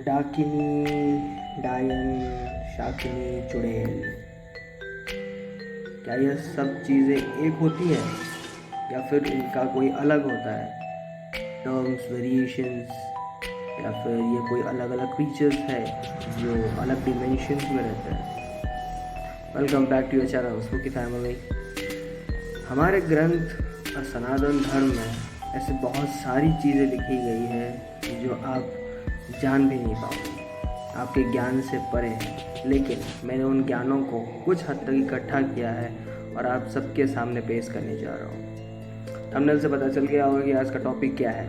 डाकिनी, डायन, शाकिनी, चुड़ैल, क्या यह सब चीज़ें एक होती हैं या फिर इनका कोई अलग होता है? टर्म्स, वेरिएशंस, या फिर ये कोई अलग अलग क्रीचर्स है जो अलग डिमेंशंस में रहते हैं? Welcome back to your channel spooky family. हमारे ग्रंथ और सनातन धर्म में ऐसे बहुत सारी चीज़ें लिखी गई है जो आप जान भी नहीं पाओगे, आपके ज्ञान से परे हैं। लेकिन मैंने उन ज्ञानों को कुछ हद तक इकट्ठा किया है और आप सबके सामने पेश करने जा रहा हूँ। थंबनेल से पता चल गया होगा कि आज का टॉपिक क्या है।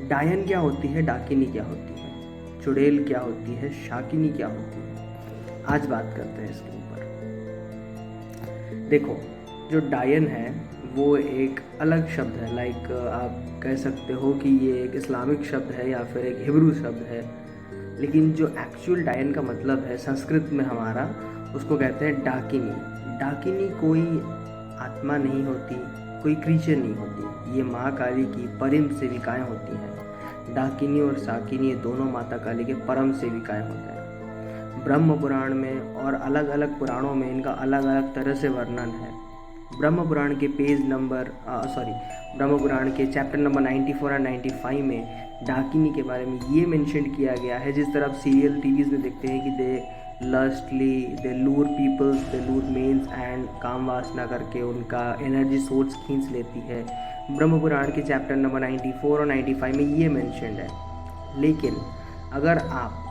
डायन क्या होती है, डाकिनी क्या होती है, चुड़ैल क्या होती है, शाकिनी क्या होती है, आज बात करते हैं इसके ऊपर। देखो, जो डायन है वो एक अलग शब्द है। लाइक आप कह सकते हो कि ये एक इस्लामिक शब्द है या फिर एक हिब्रू शब्द है, लेकिन जो एक्चुअल डायन का मतलब है संस्कृत में हमारा, उसको कहते हैं डाकिनी। डाकिनी कोई आत्मा नहीं होती, कोई क्रीचर नहीं होती, ये माँ काली की परम सेविकाएँ होती हैं। डाकिनी और शाकिनी दोनों माता काली के परम सेविकाएँ होते हैं। ब्रह्म पुराण में और अलग अलग पुराणों में इनका अलग अलग तरह से वर्णन है। ब्रह्म पुराण के ब्रह्म पुराण के चैप्टर नंबर 94 और 95 में डाकिनी के बारे में ये मेंशन किया गया है। जिस तरह आप सीरियल टीवीज़ में देखते हैं कि they lure peoples, they lure mens and काम वासना करके उनका एनर्जी सोर्स खींच लेती है। ब्रह्म पुराण के चैप्टर नंबर 94 और 95 में ये मेंशनड है। लेकिन अगर आप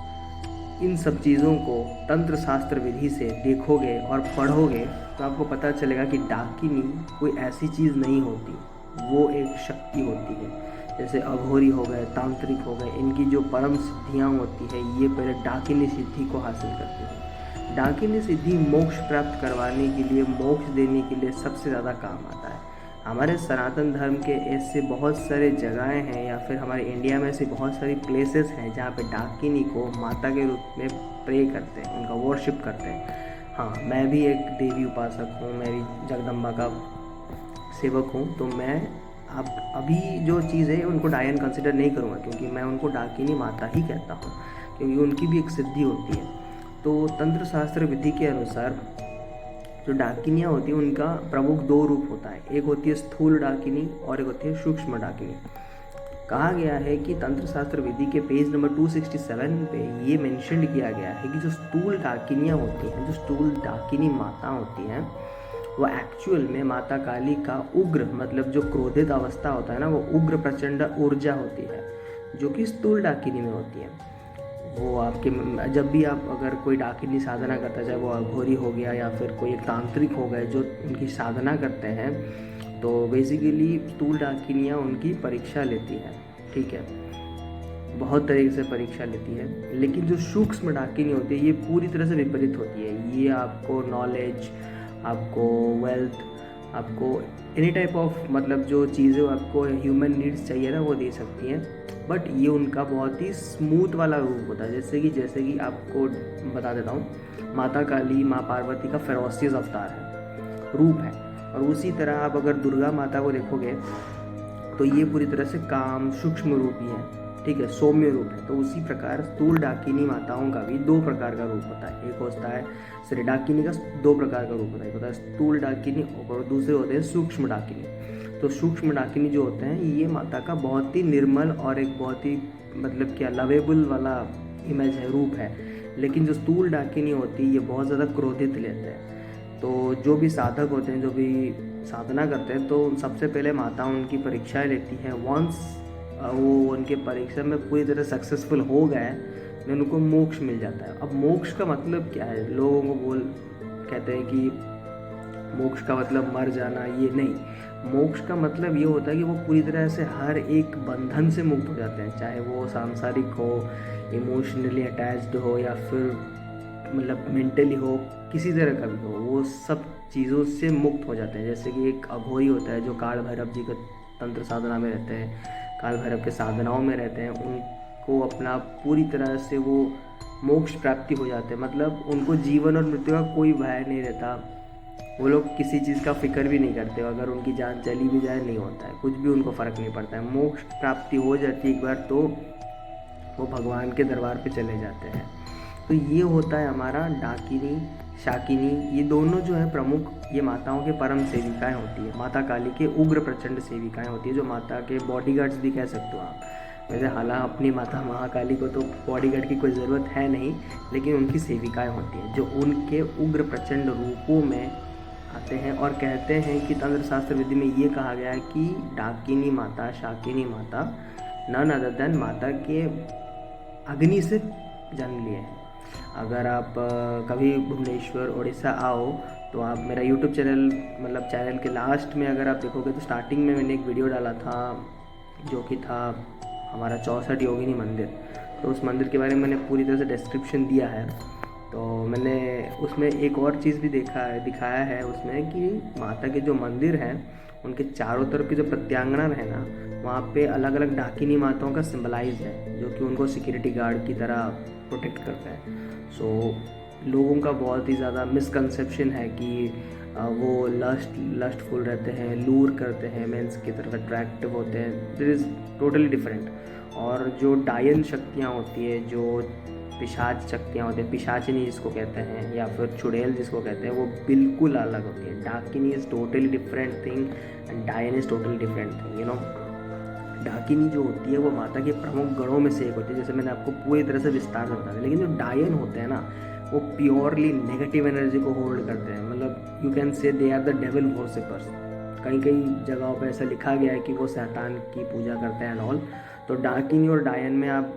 इन सब चीज़ों को तंत्र शास्त्र विधि से देखोगे और पढ़ोगे तो आपको पता चलेगा कि डाकिनी कोई ऐसी चीज़ नहीं होती, वो एक शक्ति होती है। जैसे अघोरी हो गए, तांत्रिक हो गए, इनकी जो परम सिद्धियाँ होती है ये पहले डाकिनी सिद्धि को हासिल करती है। डाकिनी सिद्धि मोक्ष प्राप्त करवाने के लिए, मोक्ष देने के लिए सबसे ज़्यादा काम आता है। हमारे सनातन धर्म के ऐसे बहुत सारे जगहें हैं या फिर हमारे इंडिया में ऐसी बहुत सारी प्लेसेस हैं जहाँ पे डाकिनी को माता के रूप में प्रे करते हैं, उनका वर्शिप करते हैं। हाँ, मैं भी एक देवी उपासक हूँ, मैं भी जगदम्बा का सेवक हूँ, तो मैं अब अभी जो चीज़ है उनको डायन कंसिडर नहीं करूँगा, क्योंकि मैं उनको डाकिनी माता ही कहता हूँ, क्योंकि उनकी भी एक सिद्धि होती है। तो तंत्र शास्त्र विधि के अनुसार जो डाकिनियाँ होती हैं उनका प्रमुख दो रूप होता है। एक होती है स्थूल डाकिनी और एक होती है सूक्ष्म डाकिनी। कहा गया है कि तंत्र शास्त्र विधि के पेज नंबर 267 पे ये मेंशन किया गया है कि जो स्थूल डाकिनियाँ होती हैं, जो स्थूल डाकिनी माता होती हैं, वो एक्चुअल में माता काली का उग्र, मतलब जो क्रोधित अवस्था होता है ना, वो उग्र प्रचंड ऊर्जा होती है, जो कि स्थूल डाकिनी में होती है। वो आपके जब भी आप अगर कोई डाकिनी साधना करता है, चाहे वो अघोरी हो गया या फिर कोई एक तांत्रिक हो गए जो उनकी साधना करते हैं, तो बेसिकली स्थूल डाकिनियाँ उनकी परीक्षा लेती है। ठीक है, बहुत तरीके से परीक्षा लेती है। लेकिन जो सूक्ष्म डाकिनी होती है ये पूरी तरह से विपरीत होती है। ये आपको नॉलेज, आपको वेल्थ, आपको एनी टाइप ऑफ, मतलब जो चीज़ें आपको ह्यूमन नीड्स चाहिए ना, वो दे सकती हैं। बट ये उनका बहुत ही स्मूथ वाला रूप होता है। जैसे कि आपको बता देता हूँ, माता काली, माँ पार्वती का फेरोसियस अवतार है, रूप है। और उसी तरह आप अगर दुर्गा माता को देखोगे तो ये पूरी तरह से काम सूक्ष्म रूप ही है, ठीक है, सौम्य रूप है। तो उसी प्रकार स्थूल डाकिनी माताओं का भी दो प्रकार का रूप होता है। एक होता है श्री डाकिनी का दो प्रकार का रूप होता है, एक होता है स्थूल डाकिनी और दूसरे होते हैं सूक्ष्म डाकिनी। तो सूक्ष्म डाकिनी जो होते हैं ये माता का बहुत ही निर्मल और एक बहुत ही, मतलब क्या, लवेबल वाला इमेज है, रूप है। लेकिन जो स्थूल डाकिनी होती है ये बहुत ज़्यादा क्रोधित लेते हैं। तो जो भी साधक होते हैं, जो भी साधना करते हैं, तो सबसे पहले माता उनकी परीक्षाएं लेती है। वंस वो उनके परीक्षा में पूरी तरह सक्सेसफुल हो गए तो उनको मोक्ष मिल जाता है। अब मोक्ष का मतलब क्या है? लोगों को कहते हैं कि मोक्ष का मतलब मर जाना, ये नहीं। मोक्ष का मतलब ये होता है कि वो पूरी तरह से हर एक बंधन से मुक्त हो जाते हैं, चाहे वो सांसारिक हो, इमोशनली अटैच्ड हो या फिर मतलब मेंटली हो, किसी तरह का भी हो, वो सब चीज़ों से मुक्त हो जाते हैं। जैसे कि एक अघोरी होता है जो काल भैरव जी का तंत्र साधना में रहते हैं, काल भैरव के साधनाओं में रहते हैं, उनको अपना पूरी तरह से वो मोक्ष प्राप्ति हो जाते हैं। मतलब उनको जीवन और मृत्यु का कोई भय नहीं रहता, वो लोग किसी चीज़ का फिक्र भी नहीं करते। अगर उनकी जान चली भी जाए नहीं होता है, कुछ भी उनको फ़र्क नहीं पड़ता है। मोक्ष प्राप्ति हो जाती है एक बार तो वो भगवान के दरबार पे चले जाते हैं। तो ये होता है हमारा डाकिनी शाकिनी, ये दोनों जो है प्रमुख, ये माताओं के परम सेविकाएं होती है, माता काली के उग्र प्रचंड सेविकाएं होती है, जो माता के बॉडीगार्ड्स भी कह सकते हो आप। वैसे हालांकि अपनी माता महाकाली को तो बॉडीगार्ड की कोई ज़रूरत है नहीं, लेकिन उनकी सेविकाएं होती हैं जो उनके उग्र प्रचंड रूपों में आते हैं। और कहते हैं कि तंत्र शास्त्र विधि में ये कहा गया है कि डाकिनी माता शाकिनी माता नन अदर देन माता के अग्नि से जन्म लिए हैं। अगर आप कभी भुवनेश्वर उड़ीसा आओ तो आप मेरा यूट्यूब चैनल, मतलब चैनल के लास्ट में अगर आप देखोगे तो स्टार्टिंग में मैंने एक वीडियो डाला था जो कि था हमारा 64 योगिनी मंदिर। तो उस मंदिर के बारे में मैंने पूरी तरह से डिस्क्रिप्शन दिया है। तो मैंने उसमें एक और चीज़ भी दिखाया है उसमें कि माता के जो मंदिर हैं उनके चारों तरफ की जो प्रत्यांगना है ना, वहाँ पे अलग अलग डाकिनी माताओं का सिंबलाइज है जो कि उनको सिक्योरिटी गार्ड की तरह प्रोटेक्ट करता है। सो लोगों का बहुत ही ज़्यादा मिसकंसेप्शन है कि वो लस्टफुल रहते हैं, लूर करते हैं, मेंस की तरफ अट्रैक्टिव होते हैं। This is totally different. और जो डायन शक्तियाँ होती है, जो पिशाच शक्तियाँ होती हैं, पिशाचिनी जिसको कहते हैं या फिर चुड़ैल जिसको कहते हैं, वो बिल्कुल अलग होती है। Dakini is totally different thing and dayan is totally different thing, you know. डाकिनी जो होती है वो माता के प्रमुख गणों में से एक होती है, जैसे मैंने आपको पूरी तरह से विस्तार से बता दिया। लेकिन जो डायन होते हैं ना, वो प्योरली नेगेटिव एनर्जी को होल्ड करते हैं। मतलब you can say they are the devil worshippers. कई कई जगहों पर ऐसा लिखा गया है कि वो शैतान की पूजा करते हैं एंड ऑल। तो डाकिनी और डायन में आप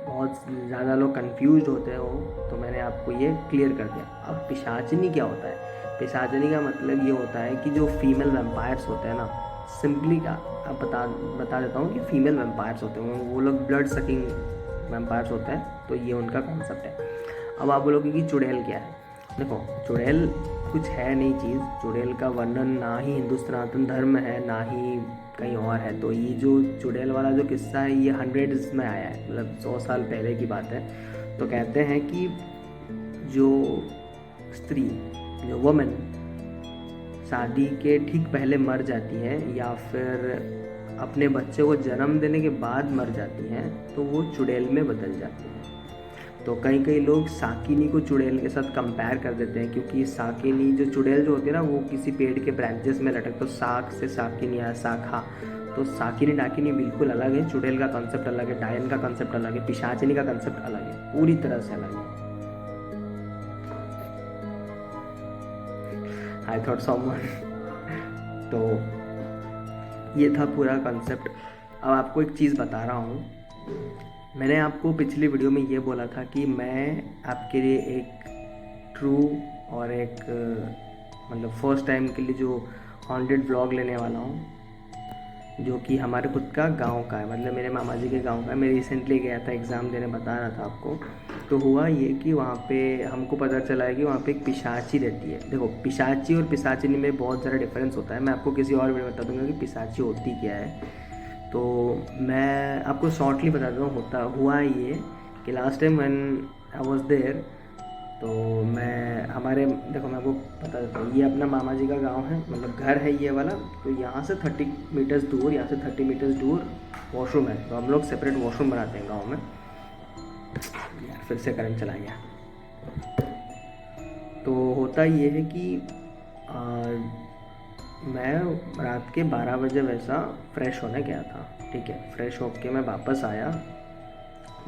बहुत ज़्यादा लोग कंफ्यूज होते हो, तो मैंने आपको ये क्लियर कर दिया। अब पिशाचिनी क्या होता है? पिशाचिनी का मतलब ये होता है कि जो फीमेल वैम्पायर्स होते हैं ना, सिंपली क्या अब बता देता हूँ कि फीमेल वैम्पायर्स होते हैं, वो लोग ब्लड सकिंग वैम्पायर्स होते हैं। तो ये उनका कॉन्सेप्ट है। अब आप बोलोगे कि चुड़ैल क्या है? देखो, चुड़ैल कुछ है नहीं चीज़। चुड़ैल का वर्णन ना ही हिंदू सनातन धर्म है ना ही कहीं और है। तो ये जो चुड़ैल वाला जो किस्सा है ये 100s में आया है, मतलब 100 साल पहले की बात है। तो कहते हैं कि जो स्त्री, जो वुमेन शादी के ठीक पहले मर जाती है या फिर अपने बच्चे को जन्म देने के बाद मर जाती हैं, तो वो चुड़ैल में बदल जाती है। तो कई लोग साकिनी को चुड़ैल के साथ कंपेयर कर देते हैं, क्योंकि साकिनी जो चुड़ैल जो होती है ना, वो किसी पेड़ के ब्रांचेस में लटक, तो साख से साकिनी या शाखा। तो साकिनी डाकिनी बिल्कुल अलग है। चुड़ैल का कॉन्सेप्ट अलग है, डायन का कॉन्सेप्ट अलग है, पिशाचिनी का कॉन्सेप्ट अलग है, पूरी तरह से अलग है। I thought someone. तो ये था पूरा कॉन्सेप्ट। अब आपको एक चीज़ बता रहा हूँ। मैंने आपको पिछली वीडियो में ये बोला था कि मैं आपके लिए एक ट्रू और एक मतलब फर्स्ट टाइम के लिए जो हॉन्टेड व्लॉग लेने वाला हूँ, जो कि हमारे खुद का गांव का है, मतलब मेरे मामा जी के गांव का है। मैं रिसेंटली गया था एग्ज़ाम देने, बता रहा था आपको। तो हुआ ये कि वहाँ पे हमको पता चला है कि वहाँ पे एक पिशाची रहती है। देखो, पिशाची और पिशाचिनी में बहुत ज़्यादा डिफरेंस होता है। मैं आपको किसी और वीडियो में बता दूँगा कि पिशाची होती क्या है। तो मैं आपको शॉर्टली बता दूँ, हुआ ये कि last time when I was there, तो देखो मैं आपको बता देता हूँ। ये अपना मामा जी का गांव है, मतलब घर है ये वाला। तो यहाँ से 30 मीटर्स दूर, यहाँ से 30 मीटर्स दूर वॉशरूम है। तो हम लोग सेपरेट वॉशरूम बनाते हैं गाँव में। यार फिर से करंट चला गया। तो होता ये है कि मैं रात के 12 बजे वैसा फ्रेश होने गया था, ठीक है। फ्रेश होके मैं वापस आया।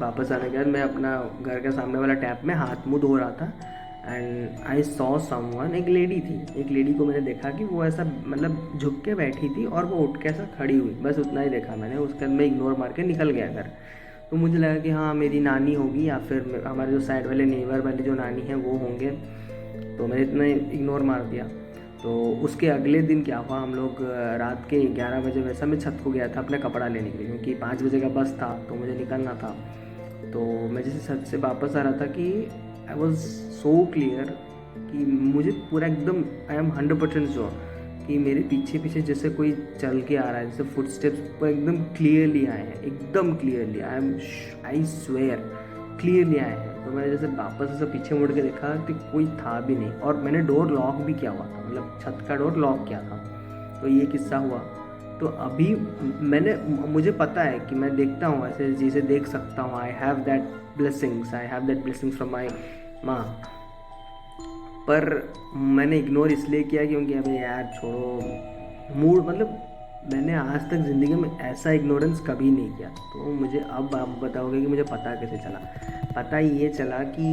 वापस आने के बाद मैं अपना घर के सामने वाला टैप में हाथ मुँह धो रहा था एंड आई सॉ समवन। एक लेडी थी, एक लेडी को मैंने देखा कि वो ऐसा मतलब झुक के बैठी थी और वो उठ के ऐसा खड़ी हुई, बस उतना ही देखा मैंने। उसके बाद मैं इग्नोर मार के निकल गया घर। तो मुझे लगा कि हाँ मेरी नानी होगी या फिर हमारे जो साइड वाले नेबर वाली जो नानी हैं वो होंगे। तो मैंने इतना इग्नोर मार दिया। तो उसके अगले दिन क्या हुआ, हम लोग रात के 11 बजे वैसा मैं छत को गया था अपना कपड़ा लेने के लिए, क्योंकि 5 बजे का बस था तो मुझे निकलना था। तो मैं जैसे छत से वापस आ रहा था कि आई वॉज सो क्लियर कि मुझे पूरा एकदम आई एम 100% श्योर कि मेरे पीछे पीछे जैसे कोई चल के आ रहा है, जैसे फुटस्टेप्स पर एकदम क्लियरली आए हैं, एकदम क्लियरली। आई स्वेयर क्लियरली आए हैं। तो मैंने जैसे वापस से पीछे मुड़ के देखा कि कोई था भी नहीं, और मैंने डोर लॉक भी किया हुआ था, मतलब छत का डोर लॉक किया था। तो ये किस्सा हुआ। तो अभी मुझे पता है कि मैं देखता हूँ ऐसे चीज़ें देख सकता हूँ, I have that blessings from my माँ। पर मैंने इग्नोर इसलिए किया क्योंकि अबे यार छोड़ो, मूड मतलब मैंने आज तक ज़िंदगी में ऐसा इग्नोरेंस कभी नहीं किया। तो मुझे अब आप बताओगे कि मुझे पता कैसे चला। पता ये चला कि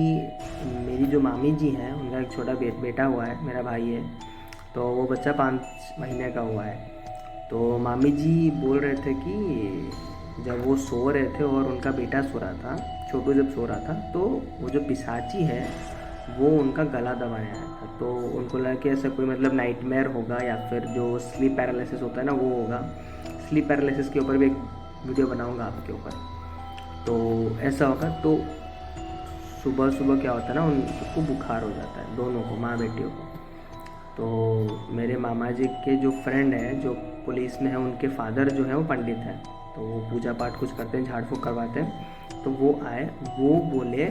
मेरी जो मामी जी हैं उनका एक छोटा बेटा हुआ है, मेरा भाई है, तो वो बच्चा 5 महीने का हुआ है। तो मामी जी बोल रहे थे कि जब वो सो रहे थे और उनका बेटा सो रहा था, छोटू जब सो रहा था, तो वो जो पिशाची है वो उनका गला दबाने आया था। तो उनको लगा कि ऐसा कोई मतलब नाइटमेयर होगा या फिर जो स्लीप पैरालिसिस होता है ना वो होगा। स्लीप पैरालिसिस के ऊपर भी एक वीडियो बनाऊंगा आपके ऊपर। तो ऐसा होगा। तो सुबह सुबह क्या होता है ना, उनको बुखार हो जाता है, दोनों को, माँ बेटियों को। तो मेरे मामा जी के जो फ्रेंड है जो पुलिस में है, उनके फादर जो है वो पंडित हैं, तो वो पूजा पाठ कुछ करते हैं, झाड़ फूँक करवाते हैं। तो वो आए, वो बोले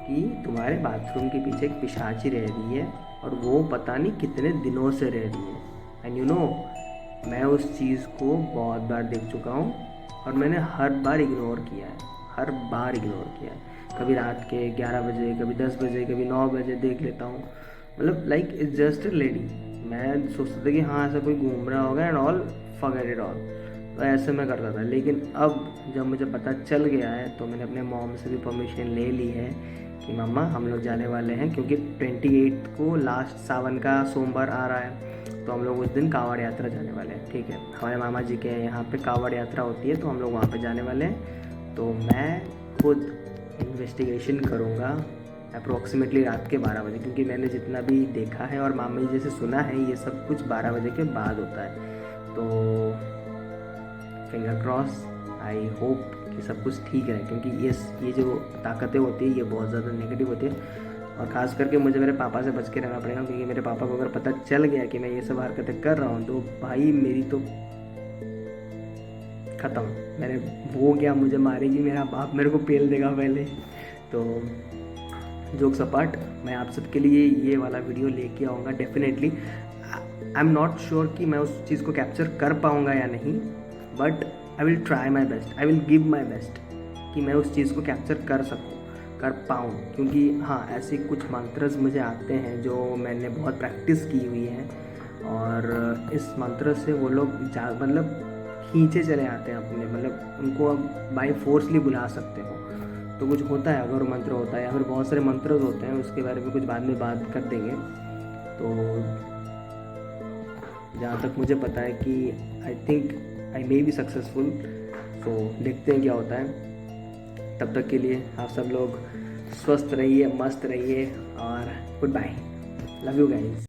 कि तुम्हारे बाथरूम के पीछे एक पिशाची रह रही है और वो पता नहीं कितने दिनों से रह रही है। एंड यू नो, मैं उस चीज़ को बहुत बार देख चुका हूँ और मैंने हर बार इग्नोर किया है, हर बार इग्नोर किया है। कभी रात के 11 बजे, कभी 10 बजे, कभी 9 बजे देख लेता हूँ। मतलब like it's just a lady. मैं सोचता था कि हाँ ऐसा कोई घूम रहा होगा and all, forget it all. तो ऐसे मैं करता था। लेकिन अब जब मुझे पता चल गया है तो मैंने अपने मॉम से भी परमिशन ले ली है कि मम्मा हम लोग जाने वाले हैं, क्योंकि 28 को लास्ट सावन का सोमवार आ रहा है, तो हम लोग उस दिन कांवड़ यात्रा जाने वाले हैं। ठीक है, हमारे मामा जी के यहाँ पे कांवड़ यात्रा होती है, तो हम लोग वहाँ पे जाने वाले हैं। तो मैं खुद इन्वेस्टिगेशन करूँगा अप्रोक्सीमेटली रात के 12 बजे, क्योंकि मैंने जितना भी देखा है और मामा जी से सुना है ये सब कुछ 12 बजे के बाद होता है। तो फिंगर क्रॉस, आई होप कि सब कुछ ठीक है, क्योंकि ये जो ताकतें होती है ये बहुत ज़्यादा नेगेटिव होती है। और ख़ास करके मुझे मेरे पापा से बच के रहना पड़ेगा, क्योंकि मेरे पापा को अगर पता चल गया कि मैं ये सब हरकतें कर रहा हूँ तो भाई मेरी तो ख़त्म। मैंने वो क्या, मुझे मारेगी, मेरा बाप मेरे को पेल देगा पहले। तो जोक्स अपार्ट, मैं आप सबके लिए ये वाला वीडियो लेके आऊँगा definitely. I am not sure कि मैं उस चीज़ को कैप्चर कर पाऊँगा या नहीं, but I will try my best, I will give my best कि मैं उस चीज़ को कैप्चर कर सकूँ, कर पाऊँ। क्योंकि हाँ, ऐसे कुछ मंत्रस मुझे आते हैं जो मैंने बहुत प्रैक्टिस की हुई है, और इस मंत्र से वो लोग मतलब खींचे चले आते हैं अपने, मतलब उनको अब बाई फोर्सली बुला सकते हो। तो कुछ होता है, अगर मंत्र होता है या फिर बहुत सारे मंत्र होते हैं, उसके बारे में कुछ बाद में बात कर देंगे। तो जहाँ तक मुझे पता है कि I think I may be successful. तो देखते हैं क्या होता है। तब तक के लिए आप सब लोग स्वस्थ रहिए, मस्त रहिए, और good bye, love you guys.